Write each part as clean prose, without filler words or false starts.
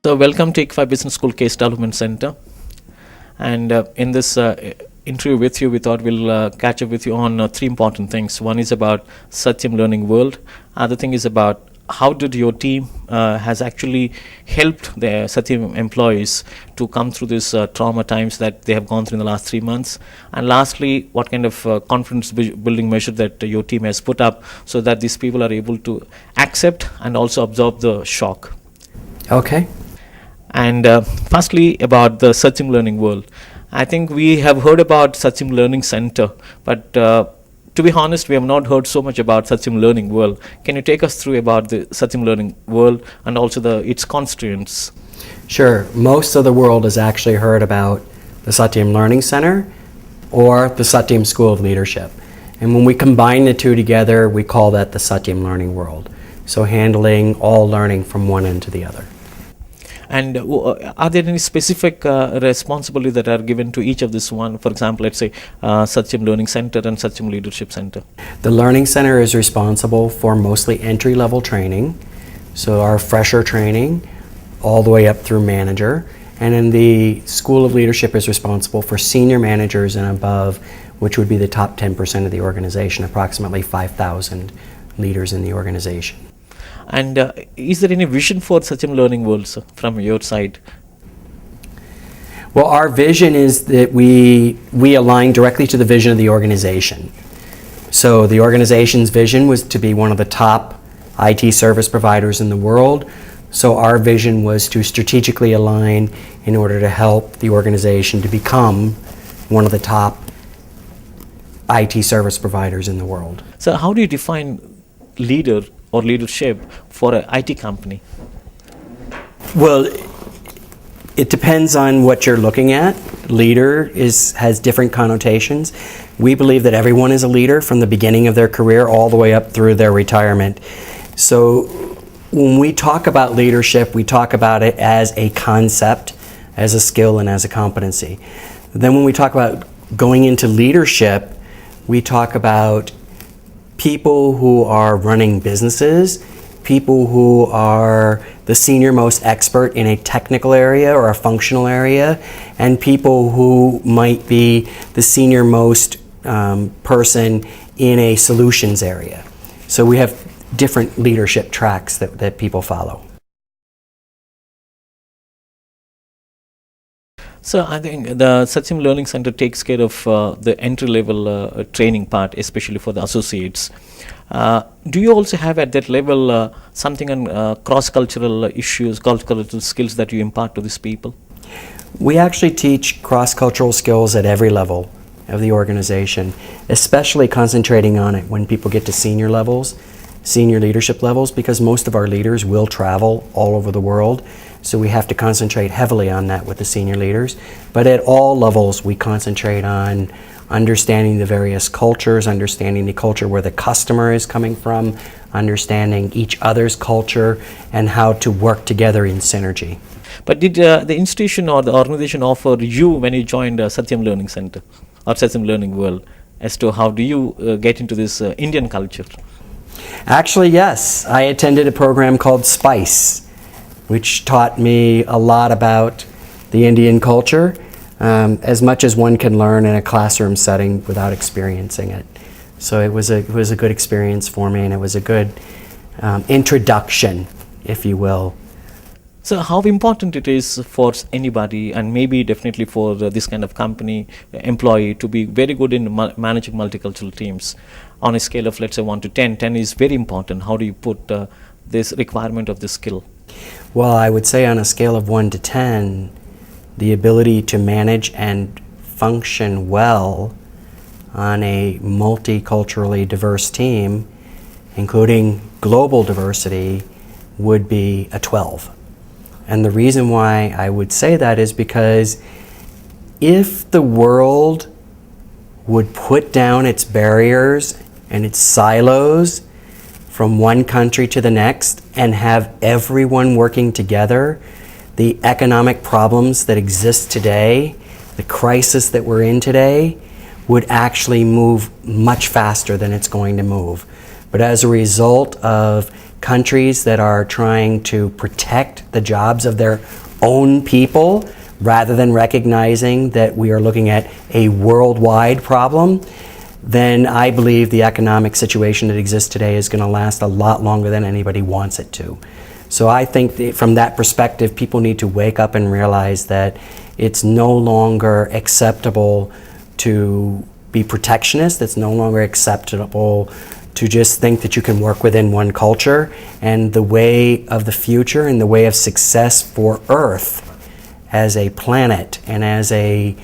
So, welcome to ICFI Business School Case Development Center. And in this interview with you, we thought we'll catch up with you on three important things. One is about Satyam Learning World. Other thing is about how did your team has actually helped the Satyam employees to come through this trauma times that they have gone through in the last 3 months. And lastly, what kind of confidence building measure that your team has put up so that these people are able to accept and also absorb the shock. Okay. And firstly, about the Satyam Learning World. I think we have heard about Satyam Learning Center, but to be honest, we have not heard so much about Satyam Learning World. Can you take us through about the Satyam Learning World and also its constituents? Sure. Most of the world has actually heard about the Satyam Learning Center or the Satyam School of Leadership. And when we combine the two together, we call that the Satyam Learning World. So handling all learning from one end to the other. And are there any specific responsibilities that are given to each of this one? For example, let's say Satyam Learning Center and Satyam Leadership Center. The Learning Center is responsible for mostly entry-level training, so our fresher training all the way up through manager. And then the School of Leadership is responsible for senior managers and above, which would be the top 10% of the organization, approximately 5,000 leaders in the organization. And is there any vision for Satyam Learning World, sir, from your side? Well, our vision is that we align directly to the vision of the organization. So the organization's vision was to be one of the top IT service providers in the world. So our vision was to strategically align in order to help the organization to become one of the top IT service providers in the world. So how do you define leader or leadership for an IT company? Well, it depends on what you're looking at. Leader has different connotations. We believe that everyone is a leader from the beginning of their career all the way up through their retirement. So when we talk about leadership, we talk about it as a concept, as a skill, and as a competency. Then when we talk about going into leadership, we talk about people who are running businesses, people who are the senior most expert in a technical area or a functional area, and people who might be the senior most person in a solutions area. So we have different leadership tracks that people follow. So I think the Satyam Learning Center takes care of the entry-level training part, especially for the associates. Do you also have at that level something on cross-cultural issues, cross-cultural skills that you impart to these people? We actually teach cross-cultural skills at every level of the organization, especially concentrating on it when people get to senior levels, senior leadership levels, because most of our leaders will travel all over the world. So we have to concentrate heavily on that with the senior leaders. But at all levels, we concentrate on understanding the various cultures, understanding the culture where the customer is coming from, understanding each other's culture, and how to work together in synergy. But did the institution or the organization offer you when you joined Satyam Learning Center or Satyam Learning World as to how do you get into this Indian culture? Actually, yes. I attended a program called SPICE, which taught me a lot about the Indian culture, as much as one can learn in a classroom setting without experiencing it. So it was a good experience for me, and it was a good introduction, if you will. So how important it is for anybody, and maybe definitely for this kind of company employee, to be very good in managing multicultural teams? On a scale of, let's say, 1 to 10, 10 is very important. How do you put this requirement of this skill? Well, I would say on a scale of 1 to 10, the ability to manage and function well on a multiculturally diverse team, including global diversity, would be a 12. And the reason why I would say that is because if the world would put down its barriers and its silos from one country to the next and have everyone working together, the economic problems that exist today, the crisis that we're in today, would actually move much faster than it's going to move. But as a result of countries that are trying to protect the jobs of their own people rather than recognizing that we are looking at a worldwide problem, then I believe the economic situation that exists today is going to last a lot longer than anybody wants it to. So I think from that perspective, people need to wake up and realize that it's no longer acceptable to be protectionist. It's no longer acceptable to just think that you can work within one culture. And the way of the future and the way of success for Earth as a planet and as a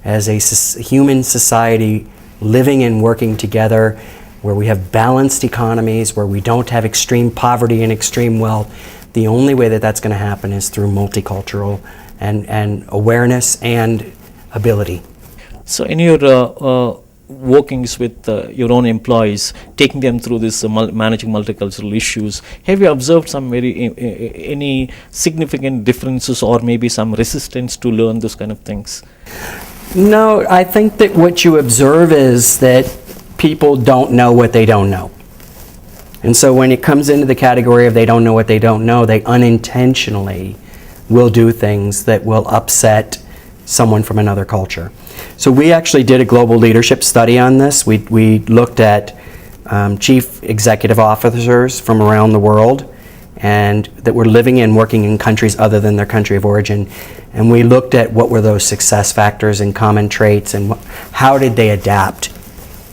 human society living and working together, where we have balanced economies, where we don't have extreme poverty and extreme wealth, the only way that that's going to happen is through multicultural and awareness and ability. So in your workings with your own employees, taking them through this managing multicultural issues, have you observed some any significant differences or maybe some resistance to learn those kind of things? No, I think that what you observe is that people don't know what they don't know. And so when it comes into the category of they don't know what they don't know, they unintentionally will do things that will upset someone from another culture. So we actually did a global leadership study on this. We looked at chief executive officers from around the world and that were living and working in countries other than their country of origin. And we looked at what were those success factors and common traits and how did they adapt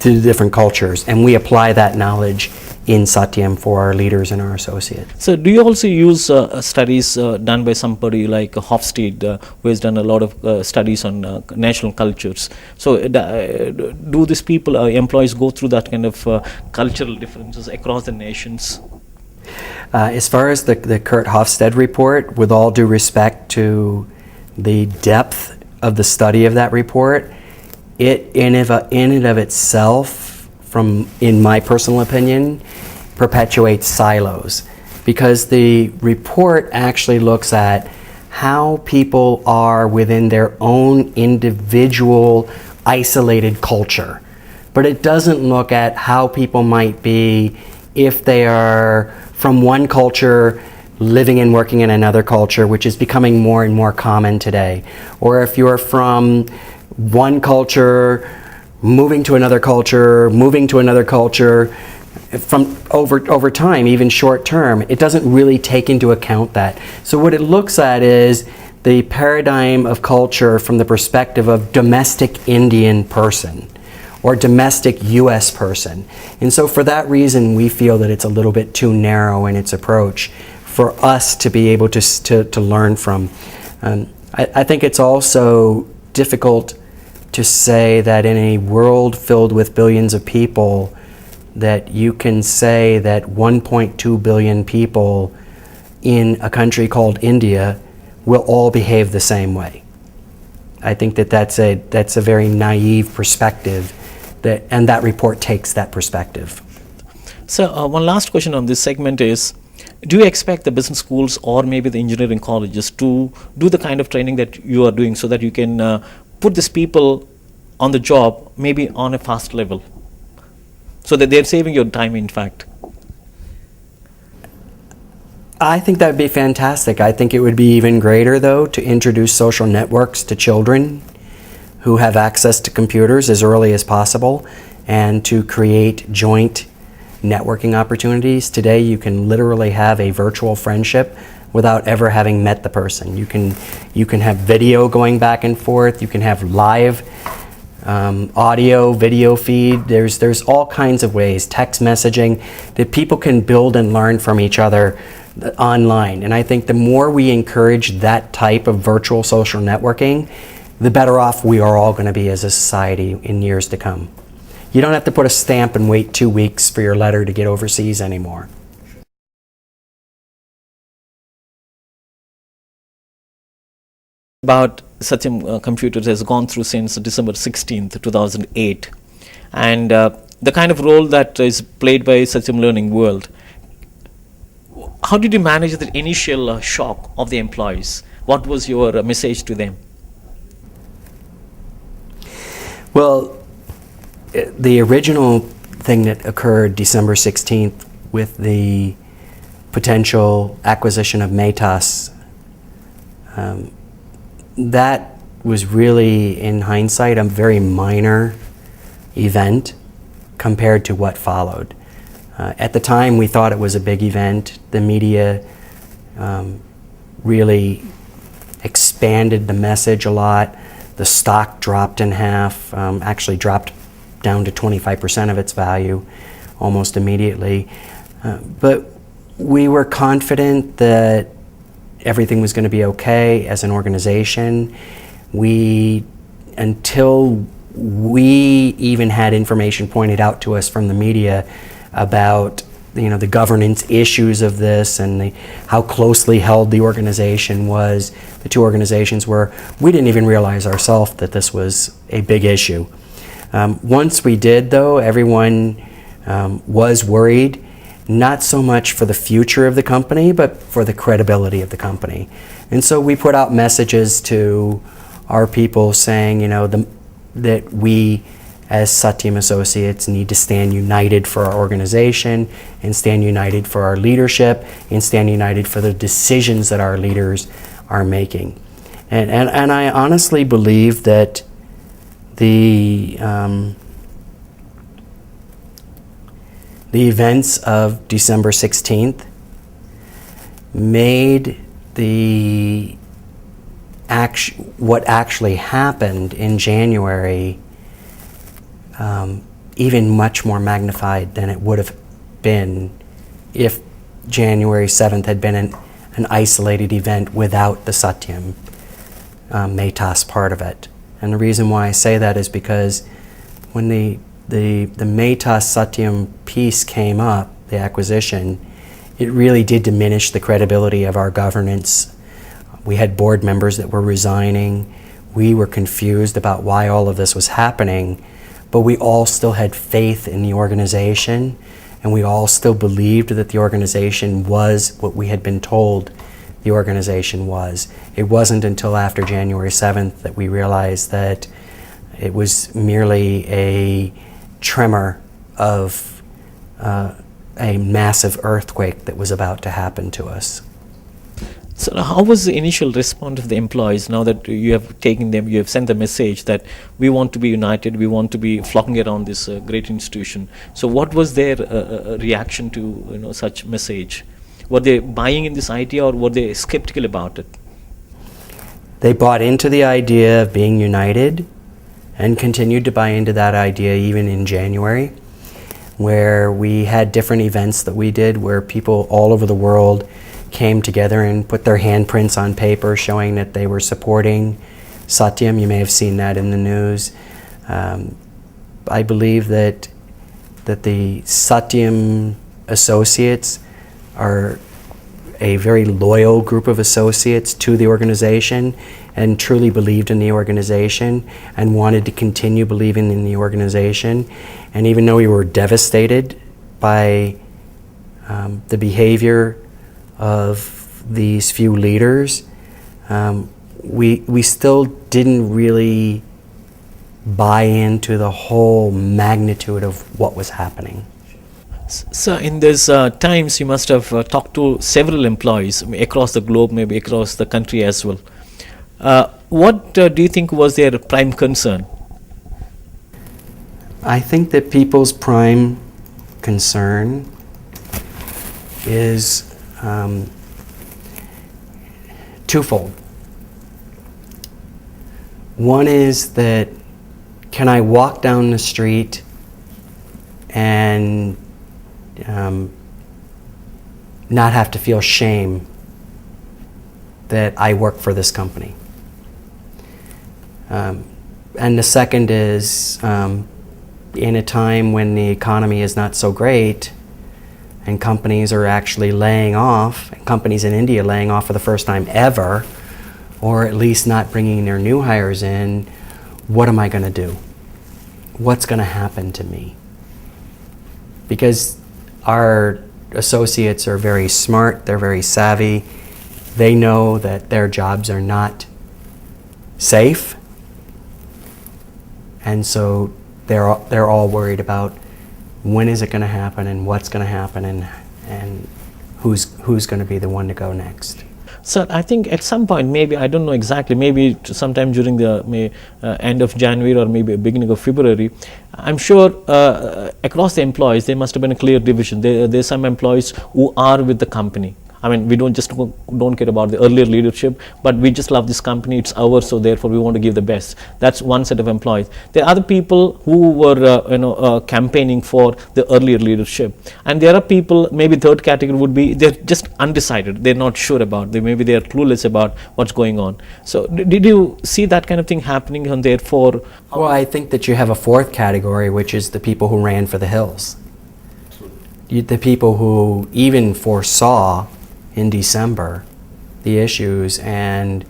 to the different cultures. And we apply that knowledge in Satyam for our leaders and our associates. So do you also use studies done by somebody like Hofstede, who has done a lot of studies on national cultures? So do these people, employees, go through that kind of cultural differences across the nations? As far as the Kurt Hofstede report, with all due respect to the depth of the study of that report, it in and of itself, in my personal opinion, perpetuates silos, because the report actually looks at how people are within their own individual isolated culture. But it doesn't look at how people might be if they are from one culture living and working in another culture, which is becoming more and more common today. Or if you're from one culture moving to another culture, from over time, even short term, it doesn't really take into account that. So what it looks at is the paradigm of culture from the perspective of domestic Indian person or domestic US person. And so for that reason, we feel that it's a little bit too narrow in its approach for us to be able to learn from. I think it's also difficult to say that in a world filled with billions of people, that you can say that 1.2 billion people in a country called India will all behave the same way. I think that that's a very naive perspective, and that report takes that perspective. So one last question on this segment is, do you expect the business schools or maybe the engineering colleges to do the kind of training that you are doing so that you can put these people on the job maybe on a fast level, so that they're saving your time, in fact? I think that would be fantastic. I think it would be even greater, though, to introduce social networks to children who have access to computers as early as possible, and to create joint networking opportunities. Today, you can literally have a virtual friendship without ever having met the person. You can have video going back and forth. You can have live audio, video feed. There's all kinds of ways, text messaging, that people can build and learn from each other online. And I think the more we encourage that type of virtual social networking, the better off we are all going to be as a society in years to come. You don't have to put a stamp and wait 2 weeks for your letter to get overseas anymore. About Satyam Computers has gone through since December 16th, 2008. And the kind of role that is played by Satyam Learning World, how did you manage the initial shock of the employees? What was your message to them? Well, the original thing that occurred December 16th with the potential acquisition of Matas. That was really, in hindsight, a very minor event compared to what followed. At the time, we thought it was a big event. The media really expanded the message a lot. The stock dropped in half, actually dropped down to 25% of its value almost immediately. But we were confident that everything was going to be okay as an organization. Until we even had information pointed out to us from the media about the governance issues of this and how closely held the organization was, the two organizations were, we didn't even realize ourselves that this was a big issue. Once we did, though, everyone was worried, not so much for the future of the company, but for the credibility of the company. And so we put out messages to our people saying, that we as Satyam Associates need to stand united for our organization and stand united for our leadership and stand united for the decisions that our leaders are making. And I honestly believe that the events of December 16th made what actually happened in January even much more magnified than it would have been if January 7th had been an isolated event without the Satyam Matas part of it. And the reason why I say that is because when the Matas Satyam piece came up, the acquisition, it really did diminish the credibility of our governance. We had board members that were resigning. We were confused about why all of this was happening, but we all still had faith in the organization, and we all still believed that the organization was what we had been told the organization was. It wasn't until after January 7th that we realized that it was merely a tremor of a massive earthquake that was about to happen to us. So how was the initial response of the employees now that you have taken them, you have sent the message that we want to be united, we want to be flocking around this great institution? So what was their reaction to such message? Were they buying in this idea, or were they skeptical about it? They bought into the idea of being united and continued to buy into that idea even in January, where we had different events that we did where people all over the world came together and put their handprints on paper showing that they were supporting Satyam. You may have seen that in the news. I believe that the Satyam associates are a very loyal group of associates to the organization and truly believed in the organization and wanted to continue believing in the organization. And even though we were devastated by the behavior of these few leaders, we still didn't really buy into the whole magnitude of what was happening. So in these times, you must have talked to several employees across the globe, maybe across the country as well. What do you think was their prime concern? I think that people's prime concern is twofold. One is that, can I walk down the street and not have to feel shame that I work for this company? And the second is, in a time when the economy is not so great and companies are actually laying off, and companies in India laying off for the first time ever, or at least not bringing their new hires in, what am I going to do? What's going to happen to me? Because our associates are very smart, they're very savvy, they know that their jobs are not safe, and so they're all worried about when is it going to happen and what's going to happen and who's going to be the one to go next. So I think at some point, maybe, I don't know exactly, maybe sometime during the end of January or maybe beginning of February, I'm sure across the employees there must have been a clear division. There's some employees who are with the company. I mean, we don't care about the earlier leadership, but we just love this company, it's ours, so therefore we want to give the best. That's one set of employees. There are other people who were campaigning for the earlier leadership, and there are people, maybe third category would be, they're just undecided, they're not sure about, maybe they're clueless about what's going on. So did you see that kind of thing happening, and therefore? Well, I think that you have a fourth category, which is the people who ran for the hills. The people who even foresaw in December the issues and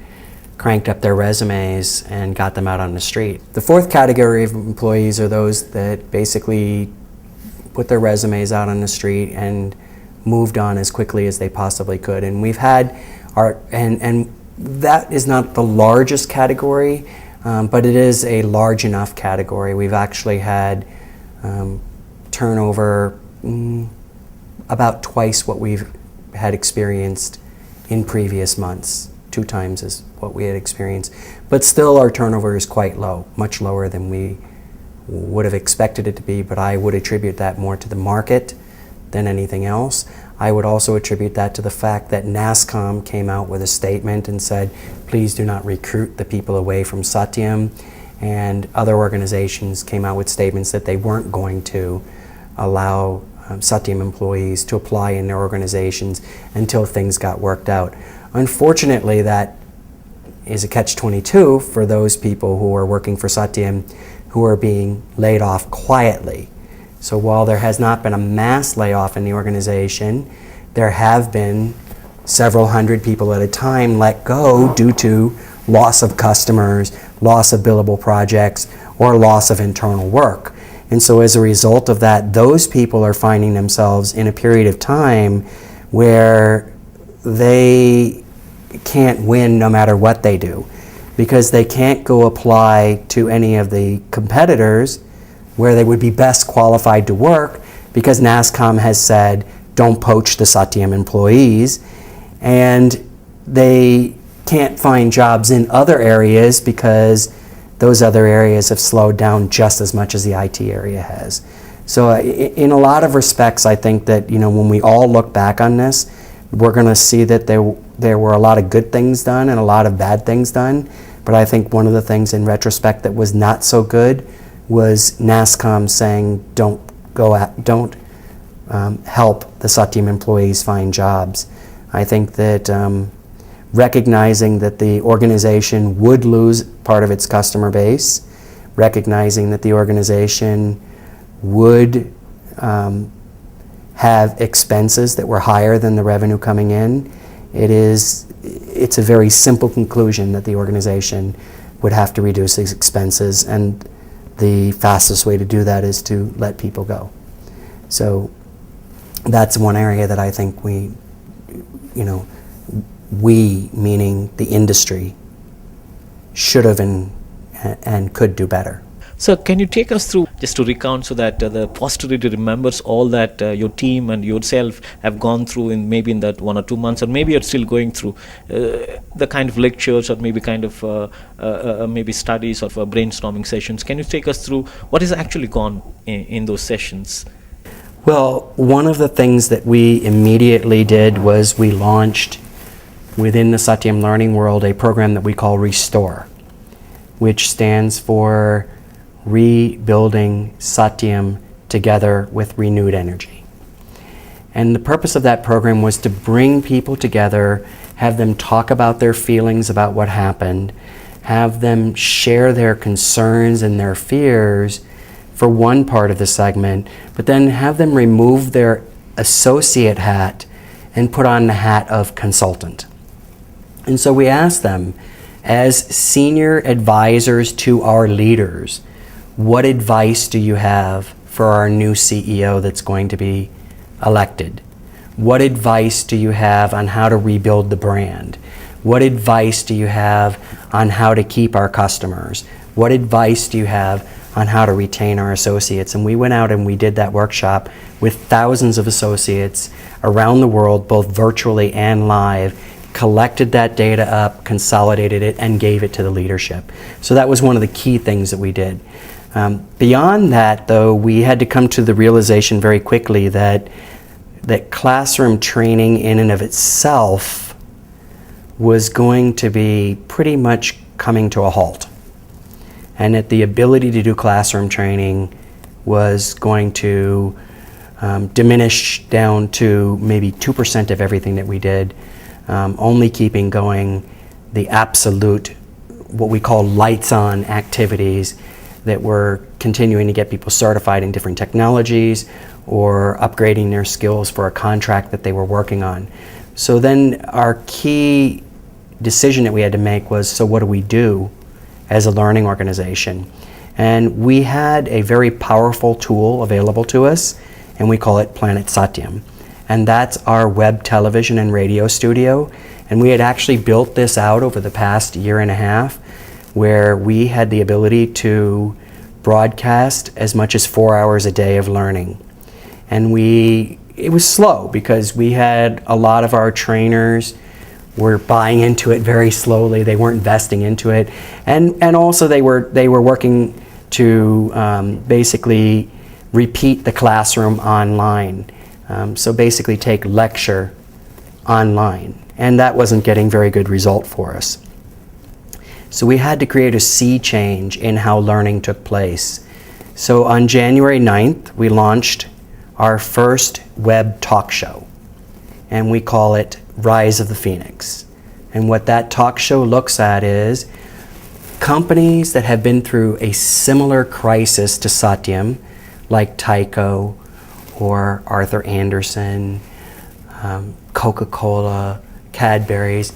cranked up their resumes and got them out on the street. The fourth category of employees are those that basically put their resumes out on the street and moved on as quickly as they possibly could. And we've had and that is not the largest category, but it is a large enough category. We've actually had turnover about twice what we've had experienced in previous months, 2 times as what we had experienced. But still our turnover is quite low, much lower than we would have expected it to be, but I would attribute that more to the market than anything else. I would also attribute that to the fact that NASSCOM came out with a statement and said, please do not recruit the people away from Satyam, and other organizations came out with statements that they weren't going to allow Satyam employees to apply in their organizations until things got worked out. Unfortunately, that is a catch-22 for those people who are working for Satyam who are being laid off quietly. So while there has not been a mass layoff in the organization, there have been several hundred people at a time let go due to loss of customers, loss of billable projects, or loss of internal work. And so as a result of that, those people are finding themselves in a period of time where they can't win no matter what they do, because they can't go apply to any of the competitors where they would be best qualified to work, because NASSCOM has said, don't poach the Satyam employees, and they can't find jobs in other areas because those other areas have slowed down just as much as the IT area has. So in a lot of respects, I think that, when we all look back on this, we're going to see that there were a lot of good things done and a lot of bad things done. But I think one of the things in retrospect that was not so good was NASSCOM saying, don't help the Satyam employees find jobs. I think that recognizing that the organization would lose part of its customer base, recognizing that the organization would have expenses that were higher than the revenue coming in, it's a very simple conclusion that the organization would have to reduce its expenses, and the fastest way to do that is to let people go. So that's one area that I think we, meaning the industry, should have and could do better. So can you take us through, just to recount so that the posterity remembers all that your team and yourself have gone through in that 1 or 2 months, or maybe you're still going through the kind of lectures or maybe kind of maybe studies or brainstorming sessions. Can you take us through what has actually gone in those sessions? Well, one of the things that we immediately did was we launched within the Satyam Learning World a program that we call Restore, which stands for Rebuilding Satyam Together with Renewed Energy. And the purpose of that program was to bring people together, have them talk about their feelings about what happened, have them share their concerns and their fears for one part of the segment, but then have them remove their associate hat and put on the hat of consultant. And so we asked them, as senior advisors to our leaders, what advice do you have for our new CEO that's going to be elected? What advice do you have on how to rebuild the brand? What advice do you have on how to keep our customers? What advice do you have on how to retain our associates. And we went out and we did that workshop with thousands of associates around the world, both virtually and live, collected that data up, consolidated it, and gave it to the leadership. So that was one of the key things that we did. Beyond that, though, we had to come to the realization very quickly that classroom training in and of itself was going to be pretty much coming to a halt, and that the ability to do classroom training was going to diminish down to maybe 2% of everything that we did, only keeping going the absolute, what we call lights-on activities that were continuing to get people certified in different technologies or upgrading their skills for a contract that they were working on. So then our key decision that we had to make was, so what do we do as a learning organization? And we had a very powerful tool available to us, and we call it Planet Satyam. And that's our web television and radio studio. And we had actually built this out over the past year and a half, where we had the ability to broadcast as much as 4 hours a day of learning. And it was slow because we had a lot of our trainers were buying into it very slowly. They weren't investing into it. And also they were working to basically repeat the classroom online. So basically take lecture online. And that wasn't getting very good result for us. So we had to create a sea change in how learning took place. So on January 9th, we launched our first web talk show, and we call it Rise of the Phoenix. And what that talk show looks at is companies that have been through a similar crisis to Satyam, like Tyco or Arthur Andersen, Coca-Cola, Cadbury's,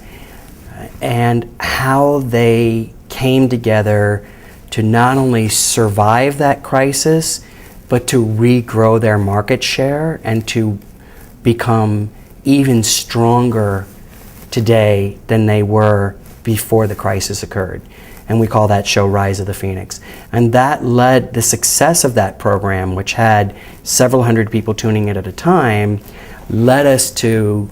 and how they came together to not only survive that crisis, but to regrow their market share and to become even stronger today than they were before the crisis occurred. And we call that show Rise of the Phoenix. And that led, the success of that program, which had several hundred people tuning in at a time, led us to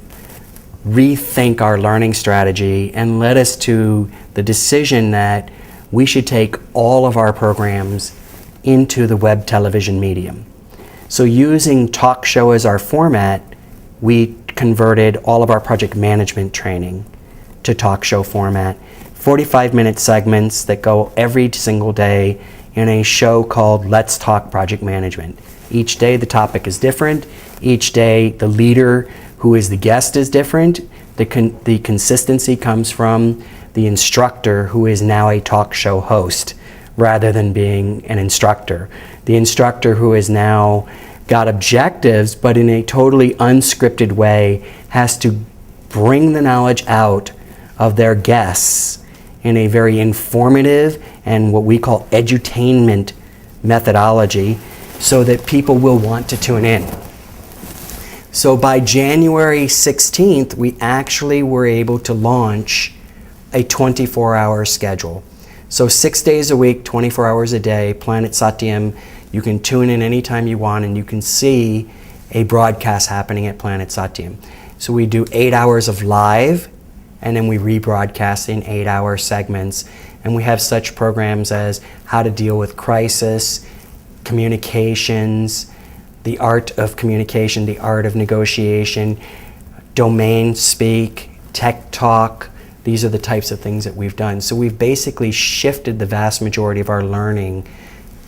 rethink our learning strategy and led us to the decision that we should take all of our programs into the web television medium. So using talk show as our format, we converted all of our project management training to talk show format, 45-minute segments that go every single day in a show called Let's Talk Project Management. Each day the topic is different. Each day the leader who is the guest is different. The consistency comes from the instructor, who is now a talk show host rather than being an instructor. The instructor, who has now got objectives, but in a totally unscripted way, has to bring the knowledge out of their guests in a very informative and what we call edutainment methodology, so that people will want to tune in. So by January 16th, we actually were able to launch a 24-hour schedule. So 6 days a week, 24 hours a day, Planet Satyam. You can tune in anytime you want, and you can see a broadcast happening at Planet Satyam. So we do 8 hours of live, and then we rebroadcast in 8-hour segments. And we have such programs as how to deal with crisis, communications, the art of communication, the art of negotiation, domain speak, tech talk. These are the types of things that we've done. So we've basically shifted the vast majority of our learning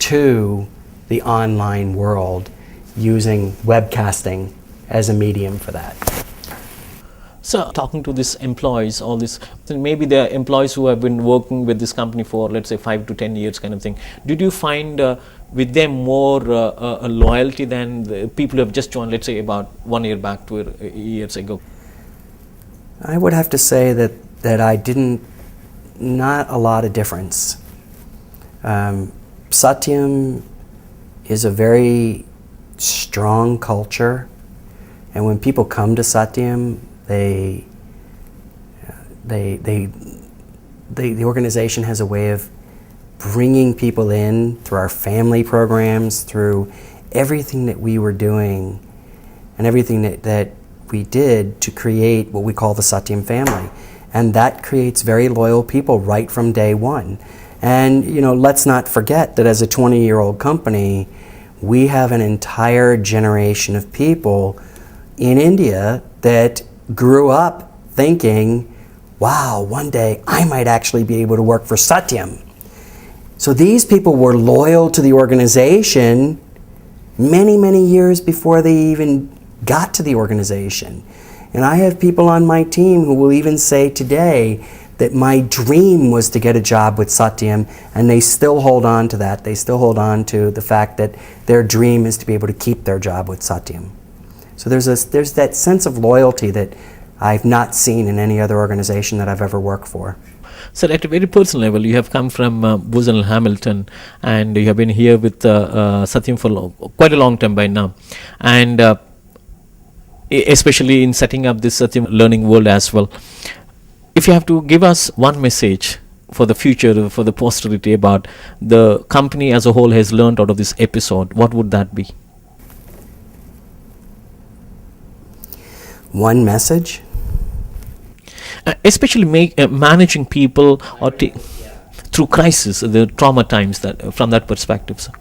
to the online world using webcasting as a medium for that. So talking to these employees, all this, then maybe the employees who have been working with this company for, let's say, 5 to 10 years kind of thing, did you find with them more a loyalty than the people who have just joined, let's say, about 1 year back, 2 years ago? I would have to say that I didn't, not a lot of difference. Satyam is a very strong culture, and when people come to Satyam, the organization has a way of bringing people in through our family programs, through everything that we were doing and everything that we did to create what we call the Satyam family. And that creates very loyal people right from day one. And let's not forget that as a 20-year-old company, we have an entire generation of people in India that grew up thinking, wow, one day I might actually be able to work for Satyam. So these people were loyal to the organization many, many years before they even got to the organization. And I have people on my team who will even say today that my dream was to get a job with Satyam, and they still hold on to that. They still hold on to the fact that their dream is to be able to keep their job with Satyam. So there's that sense of loyalty that I've not seen in any other organization that I've ever worked for. So at a very personal level, you have come from Booz & Hamilton, and you have been here with Satyam for quite a long time by now. And especially in setting up this Satyam learning world as well. If you have to give us one message for the future, for the posterity about the company as a whole has learned out of this episode, what would that be? One message? Especially managing people or through crisis, the trauma times, that from that perspective. Sir.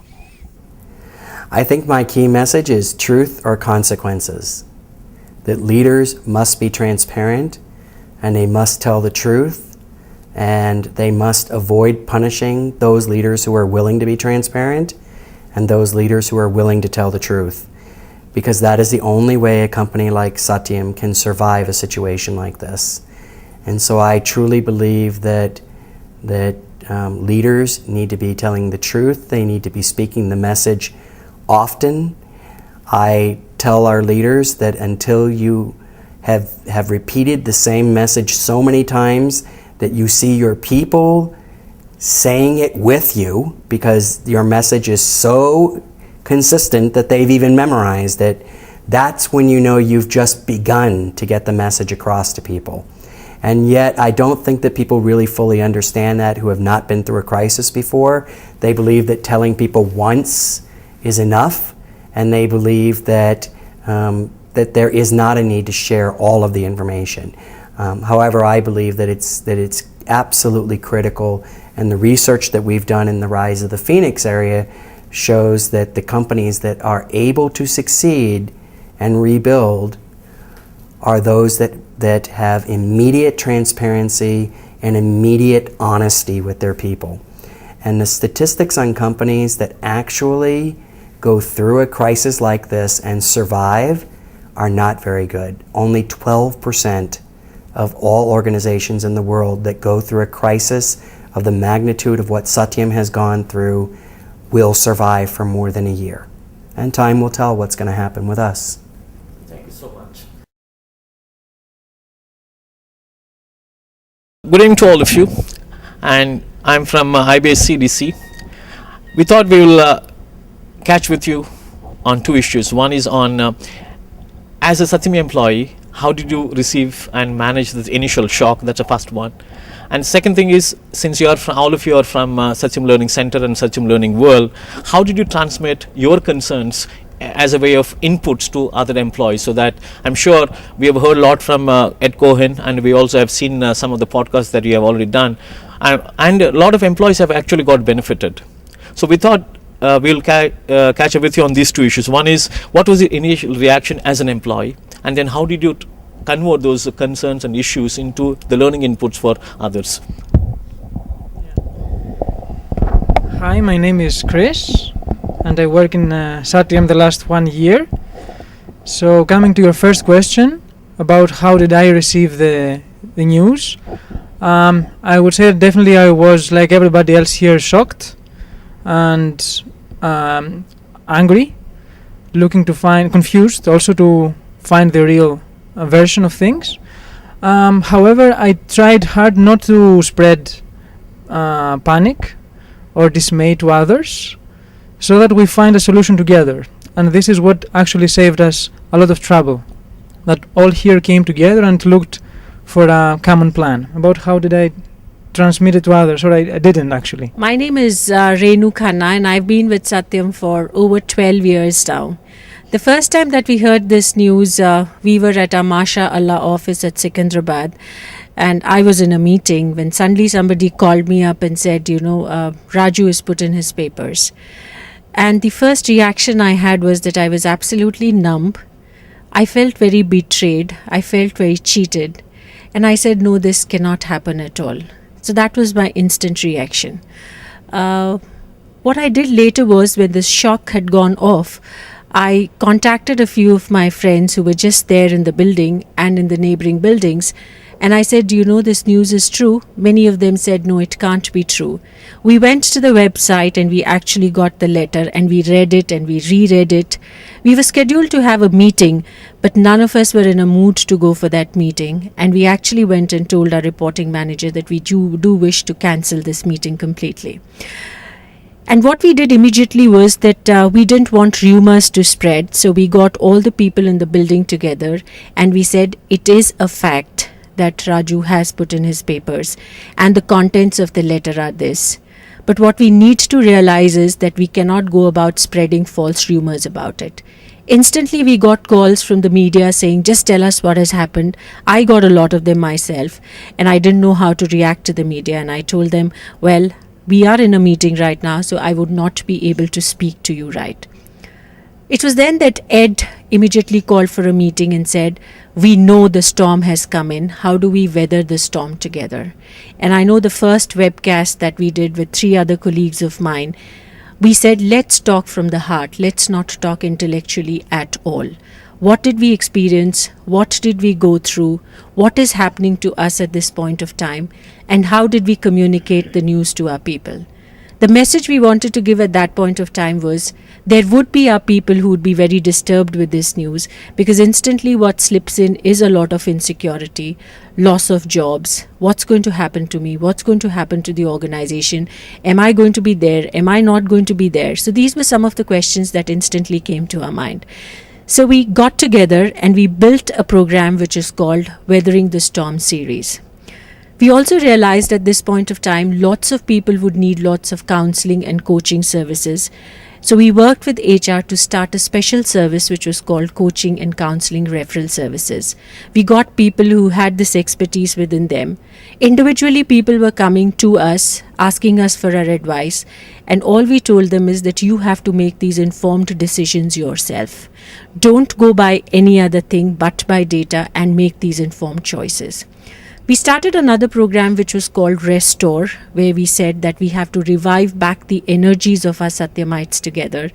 I think my key message is truth or consequences. That leaders must be transparent, and they must tell the truth, and they must avoid punishing those leaders who are willing to be transparent and those leaders who are willing to tell the truth. Because that is the only way a company like Satyam can survive a situation like this. And so I truly believe that leaders need to be telling the truth. They need to be speaking the message often. I tell our leaders that until you have repeated the same message so many times that you see your people saying it with you, because your message is so consistent that they've even memorized it, that's when you know you've just begun to get the message across to people. And yet I don't think that people really fully understand that who have not been through a crisis before. They believe that telling people once is enough, and they believe that that there is not a need to share all of the information. However, I believe that it's absolutely critical, and the research that we've done in the Rise of the Phoenix area shows that the companies that are able to succeed and rebuild are those that have immediate transparency and immediate honesty with their people. And the statistics on companies that actually go through a crisis like this and survive are not very good. Only 12% of all organizations in the world that go through a crisis of the magnitude of what Satyam has gone through will survive for more than a year. And time will tell what's going to happen with us. Thank you so much. Good evening to all of you, and I'm from IBS CDC. We thought we will catch with you on two issues. One is on as a Satyam employee, how did you receive and manage this initial shock? That's the first one. And second thing is, since you are from, all of you are from Satyam Learning Center and Satyam Learning World, how did you transmit your concerns as a way of inputs to other employees? So that I'm sure we have heard a lot from Ed Cohen, and we also have seen some of the podcasts that you have already done, and a lot of employees have actually got benefited. So we thought we'll catch up with you on these two issues. One is, what was the initial reaction as an employee, and then how did you convert those concerns and issues into the learning inputs for others? Hi, my name is Chris, and I work in Satyam the last 1 year. So coming to your first question about how did I receive the news, I would say definitely I was, like everybody else here, shocked and angry, looking to find, confused also to find the real version of things. However, I tried hard not to spread panic or dismay to others, so that we find a solution together. And this is what actually saved us a lot of trouble, that all here came together and looked for a common plan about how did I transmit it to others, or I didn't actually. My name is Renu Khanna, and I've been with Satyam for over 12 years now. The first time that we heard this news, we were at our Masha Allah office at Secunderabad, and I was in a meeting when suddenly somebody called me up and said, Raju has put in his papers. And the first reaction I had was that I was absolutely numb. I felt very betrayed. I felt very cheated. And I said, no, this cannot happen at all. So that was my instant reaction. What I did later was, when the shock had gone off, I contacted a few of my friends who were just there in the building and in the neighboring buildings. And I said, do you know this news is true? Many of them said, no, it can't be true. We went to the website and we actually got the letter and we read it and we reread it. We were scheduled to have a meeting, but none of us were in a mood to go for that meeting. And we actually went and told our reporting manager that we do wish to cancel this meeting completely. And what we did immediately was that we didn't want rumors to spread. So we got all the people in the building together and we said, it is a fact that Raju has put in his papers, and the contents of the letter are this. But what we need to realize is that we cannot go about spreading false rumors about it. Instantly we got calls from the media saying, just tell us what has happened. I got a lot of them myself, and I didn't know how to react to the media, and I told them, well, we are in a meeting right now, so I would not be able to speak to you right. It was then that Ed immediately called for a meeting and said, we know the storm has come in. How do we weather the storm together? And I know the first webcast that we did with 3 other colleagues of mine, we said, let's talk from the heart. Let's not talk intellectually at all. What did we experience? What did we go through? What is happening to us at this point of time? And how did we communicate the news to our people? The message we wanted to give at that point of time was, there would be our people who would be very disturbed with this news, because instantly what slips in is a lot of insecurity, loss of jobs. What's going to happen to me? What's going to happen to the organization? Am I going to be there? Am I not going to be there? So these were some of the questions that instantly came to our mind. So we got together and we built a program which is called Weathering the Storm series. We also realized at this point of time, lots of people would need lots of counseling and coaching services. So we worked with HR to start a special service which was called Coaching and Counseling Referral Services. We got people who had this expertise within them. Individually, people were coming to us, asking us for our advice. And all we told them is that you have to make these informed decisions yourself. Don't go by any other thing but by data, and make these informed choices. We started another program which was called Restore, where we said that we have to revive back the energies of our Satyamites together.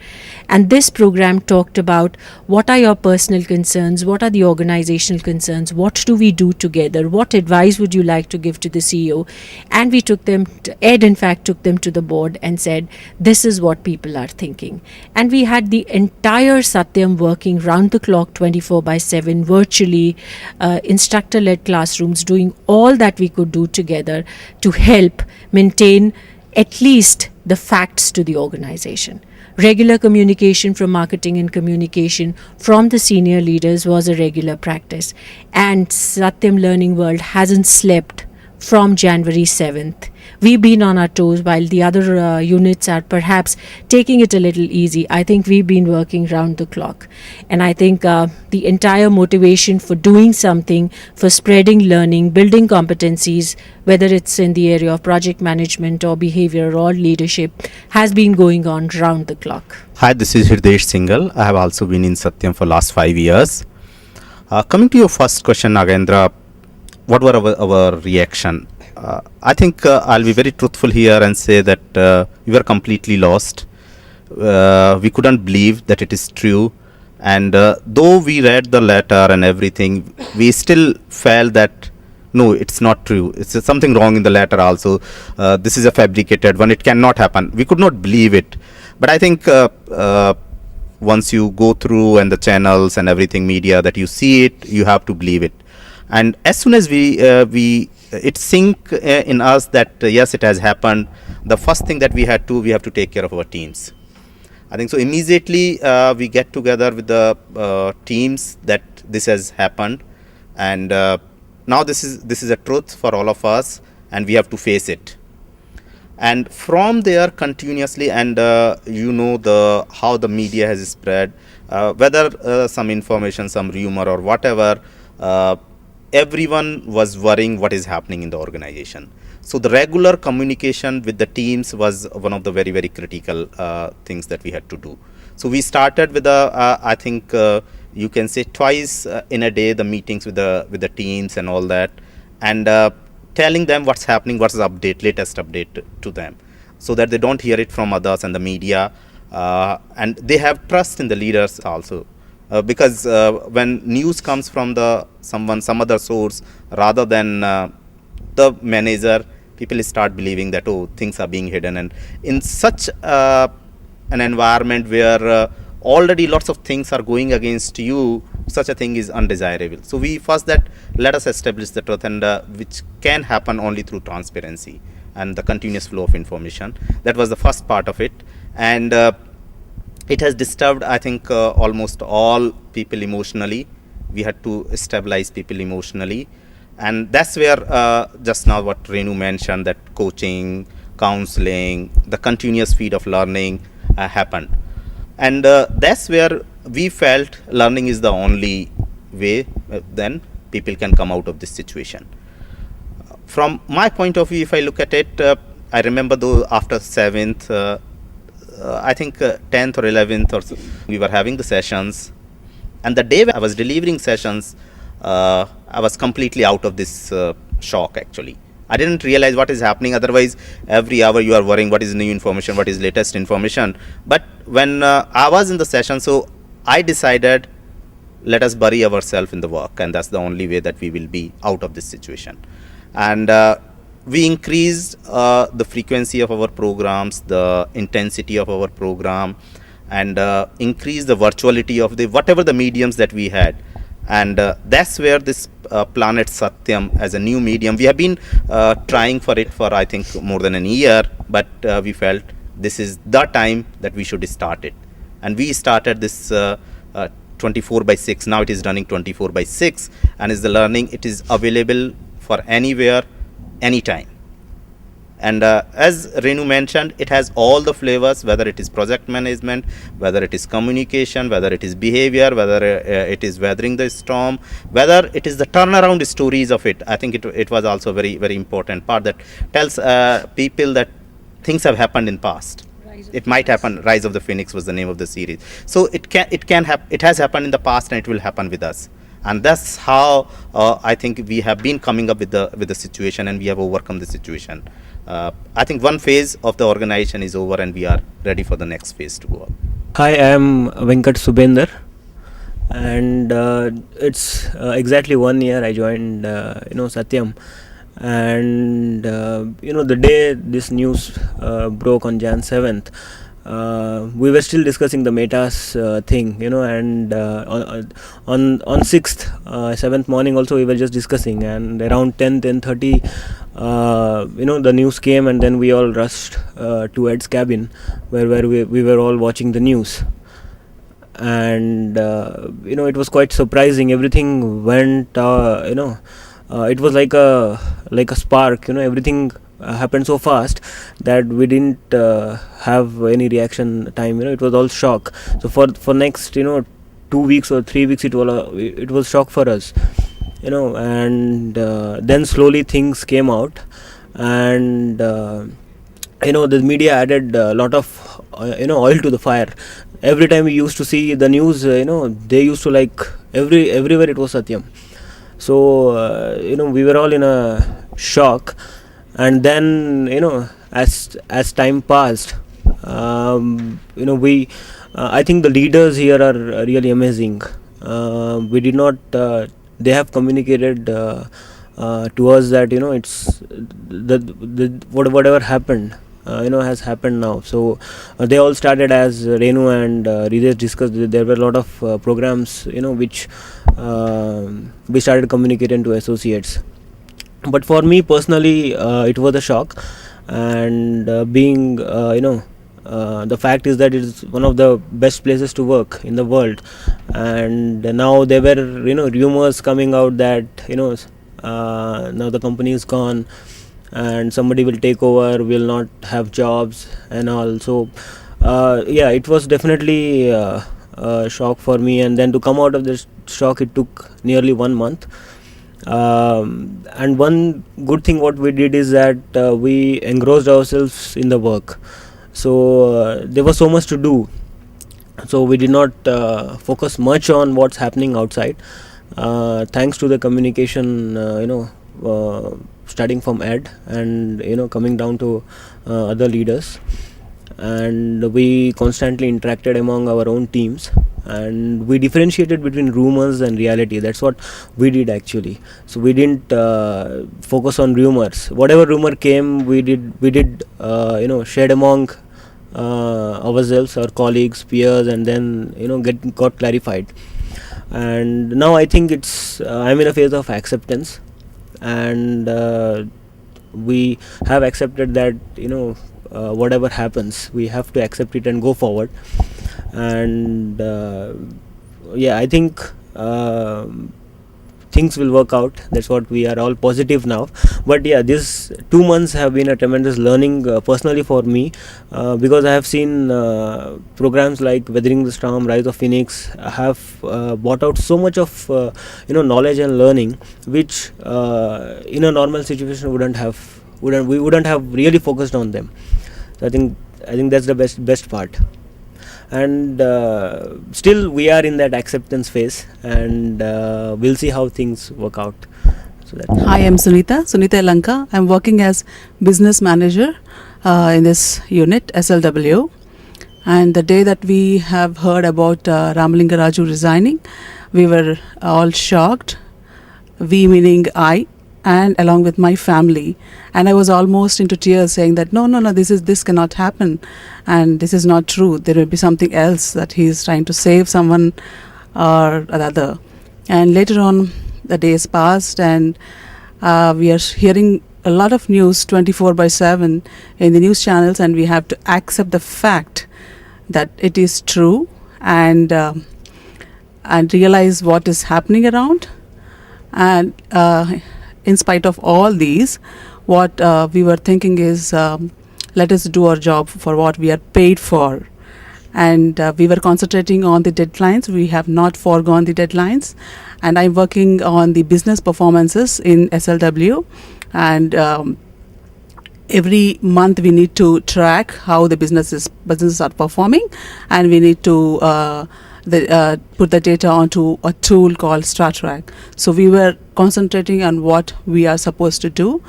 And this program talked about, what are your personal concerns, what are the organizational concerns, what do we do together, what advice would you like to give to the CEO? And we took them, Ed in fact took them to the board and said, this is what people are thinking. And we had the entire Satyam working round the clock 24/7 virtually, instructor-led classrooms, doing all that we could do together to help maintain at least the facts to the organization. Regular communication from marketing and communication from the senior leaders was a regular practice. And Satyam Learning World hasn't slept from January 7th. We've been on our toes while the other units are perhaps taking it a little easy. I think we've been working round the clock. And I think the entire motivation for doing something, for spreading learning, building competencies, whether it's in the area of project management or behavior or leadership, has been going on round the clock. Hi, this is Hirdesh Singhal. I have also been in Satyam for last 5 years. Coming to your first question, Nagendra, what were our reaction? I think I'll be very truthful here and say that we were completely lost. We couldn't believe that it is true. And though we read the letter and everything, we still felt that, no, it's not true. It's something wrong in the letter also. This is a fabricated one. It cannot happen. We could not believe it. But I think once you go through and the channels and everything, media, that you see it, you have to believe it. And as soon as it sink in us that yes, it has happened, the first thing that we have to take care of our teams. I think so immediately we get together with the teams that this has happened, and now this is a truth for all of us, and we have to face it. And from there continuously, and how the media has spread, whether some information, some rumor or whatever, everyone was worrying what is happening in the organization. So the regular communication with the teams was one of the very, very critical things that we had to do. So we started with I think you can say twice in a day, the meetings with the teams and all that, and telling them what's happening, what's the latest update to them, so that they don't hear it from others and the media, and they have trust in the leaders also, because when news comes from some other source rather than the manager, people start believing that things are being hidden, and in such an environment where already lots of things are going against you, such a thing is undesirable. So we first that let us establish the truth, and which can happen only through transparency and the continuous flow of information. That was the first part of it, and it has disturbed, I think, almost all people emotionally. We had to stabilize people emotionally, and that's where just now what Renu mentioned, that coaching, counseling, the continuous feed of learning happened. And that's where we felt learning is the only way then people can come out of this situation. From my point of view, if I look at it, I remember though after 7th, I think 10th or 11th or so, we were having the sessions, and the day I was delivering sessions, I was completely out of this shock actually. I didn't realize what is happening. Otherwise, every hour you are worrying what is new information, what is latest information. But when I was in the session, so I decided, let us bury ourselves in the work, and that's the only way that we will be out of this situation. And we increased the frequency of our programs, the intensity of our program, and increased the virtuality of whatever the mediums that we had. And that's where this Planet Satyam as a new medium, we have been trying for it for I think more than a year, but we felt this is the time that we should start it. And we started this 24/6. Now it is running 24/6, and is the learning, it is available for anywhere, anytime. And as Renu mentioned, it has all the flavors, whether it is project management, whether it is communication, whether it is behavior, whether it is weathering the storm, whether it is the turnaround stories of it. I think it was also a very, very important part that tells people that things have happened in past. It might happen. Rise of the Phoenix was the name of the series. So it has happened in the past, and it will happen with us. And that's how I think we have been coming up with the situation, and we have overcome the situation. I think one phase of the organization is over, and we are ready for the next phase to go up. Hi, I am Venkat Subender, and it's exactly 1 year I joined Satyam, and the day this news broke on Jan 7th, we were still discussing the metas thing, and on 6th 7th morning also we were just discussing, and around 10:30 the news came, and then we all rushed to Ed's cabin where we were all watching the news. And it was quite surprising. Everything went it was like a spark. Everything happened so fast that we didn't have any reaction time. It was all shock. So for next 2 weeks or 3 weeks it was shock for us, and then slowly things came out, and the media added a lot of oil to the fire. Every time we used to see the news, they used to everywhere it was Satyam. So we were all in a shock. And then as time passed, we I think the leaders here are really amazing. We did not they have communicated to us that it's whatever happened has happened now. So they all started, as Renu and Ridesh discussed. There were a lot of programs which we started communicating to associates. But for me personally, it was a shock, and being the fact is that it is one of the best places to work in the world, and now there were rumors coming out that now the company is gone, and somebody will take over, will not have jobs and all. So yeah, it was definitely a shock for me, and then to come out of this shock, it took nearly 1 month. And one good thing what we did is that we engrossed ourselves in the work. So there was so much to do, so we did not focus much on what's happening outside. Thanks to the communication, studying from Ed, and coming down to other leaders, and we constantly interacted among our own teams, and we differentiated between rumors and reality. That's what we did actually. So we didn't focus on rumors. Whatever rumor came, we did shared among ourselves, our colleagues, peers, and then got clarified. And now I think I'm in a phase of acceptance, and we have accepted that whatever happens, we have to accept it and go forward. And yeah, I think things will work out. That's what we are all positive now. But yeah, these 2 months have been a tremendous learning personally for me, because I have seen programs like Weathering the Storm, Rise of Phoenix have brought out so much of knowledge and learning, which in a normal situation we wouldn't have really focused on them. So I think that's the best part. And still we are in that acceptance phase, and we'll see how things work out. So that. Hi, I'm Sunita Lanka. I'm working as business manager in this unit, SLW. And the day that we have heard about Ramalinga Raju resigning, we were all shocked. We meaning I, and along with my family, and I was almost into tears, saying that no, this cannot happen, and this is not true. There will be something else, that he is trying to save someone or other. And later on, the days passed, and we are hearing a lot of news 24/7 in the news channels, and we have to accept the fact that it is true, and realize what is happening around. And in spite of all these, what we were thinking is, let us do our job for what we are paid for. And we were concentrating on the deadlines. We have not foregone the deadlines. And I'm working on the business performances in SLW. And every month we need to track how the businesses are performing, and we need to put the data onto a tool called StarTrack. So we were concentrating on what we are supposed to do,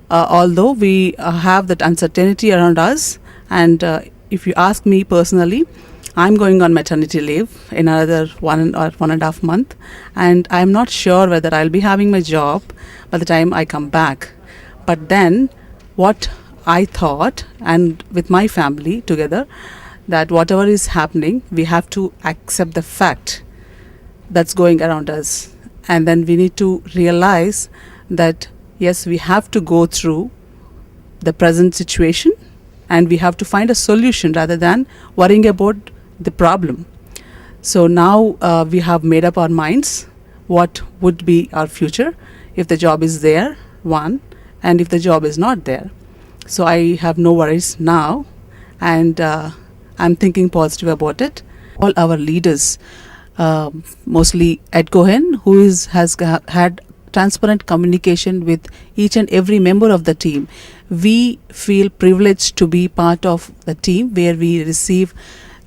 although we have that uncertainty around us. And if you ask me personally, I'm going on maternity leave in another 1.5 months, and I'm not sure whether I'll be having my job by the time I come back. But then what I thought, and with my family together, that whatever is happening, we have to accept the fact that's going around us. And then we need to realize that, yes, we have to go through the present situation, and we have to find a solution rather than worrying about the problem. So now we have made up our minds what would be our future if the job is there, one, and if the job is not there. So I have no worries now, and I'm thinking positive about it. All our leaders, mostly Ed Cohen, who has had transparent communication with each and every member of the team. We feel privileged to be part of the team where we receive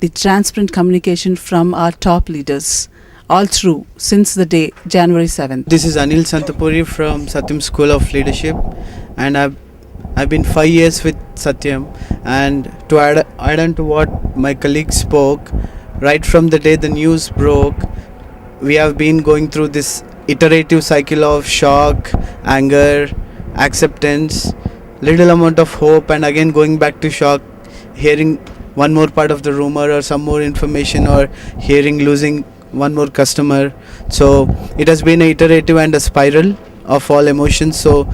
the transparent communication from our top leaders all through since the day January 7th. This is Anil Santapuri from Satyam School of Leadership, and I've been 5 years with Satyam. And to add on to what my colleague spoke, right from the day the news broke, we have been going through this iterative cycle of shock, anger, acceptance, little amount of hope, and again going back to shock, hearing one more part of the rumor or some more information, or losing one more customer. So it has been an iterative and a spiral of all emotions. So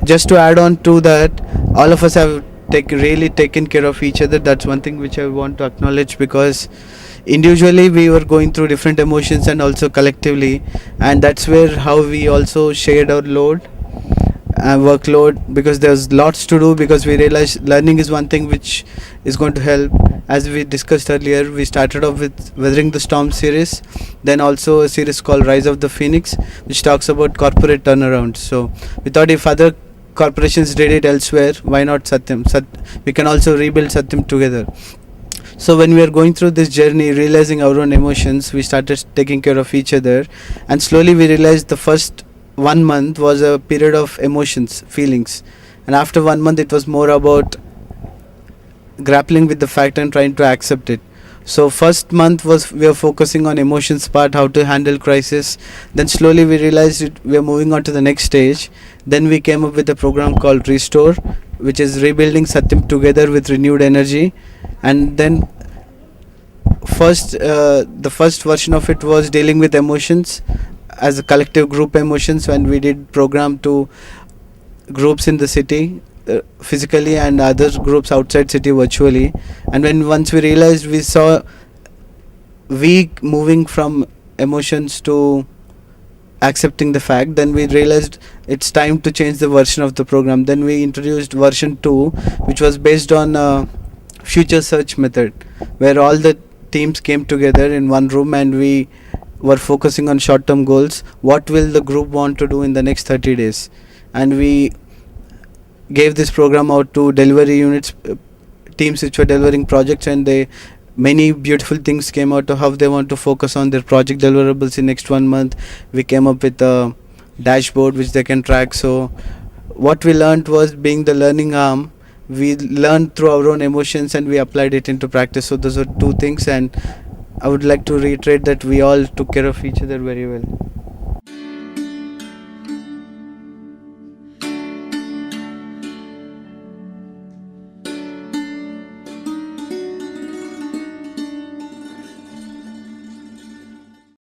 just to add on to that, all of us have really taken care of each other. That's one thing which I want to acknowledge, because individually we were going through different emotions and also collectively, and that's where how we also shared our load. workload, because there's lots to do, because we realized learning is one thing which is going to help. As we discussed earlier, we started off with Weathering the Storm series, then also a series called Rise of the Phoenix, which talks about corporate turnaround. So we thought if other corporations did it elsewhere, why not Satyam? We can also rebuild Satyam together. So when we are going through this journey, realizing our own emotions, we started taking care of each other, and slowly we realized the first 1 month was a period of emotions, feelings, and after 1 month it was more about grappling with the fact and trying to accept it. So first month was we were focusing on emotions part, how to handle crisis. Then slowly we realized we are moving on to the next stage. Then we came up with a program called Restore, which is rebuilding Satyam together with renewed energy. And then the first version of it was dealing with emotions as a collective group emotions, when we did program to groups in the city physically and other groups outside city virtually. And when once we realized, we saw we moving from emotions to accepting the fact, then we realized it's time to change the version of the program. Then we introduced version 2, which was based on future search method, where all the teams came together in one room and we were focusing on short term goals. What will the group want to do in the next 30 days? And we gave this program out to delivery units, teams which were delivering projects, and many beautiful things came out of how they want to focus on their project deliverables in next 1 month. We came up with a dashboard which they can track. So what we learned was, being the learning arm, we learned through our own emotions and we applied it into practice. So those are two things, and I would like to reiterate that we all took care of each other very well.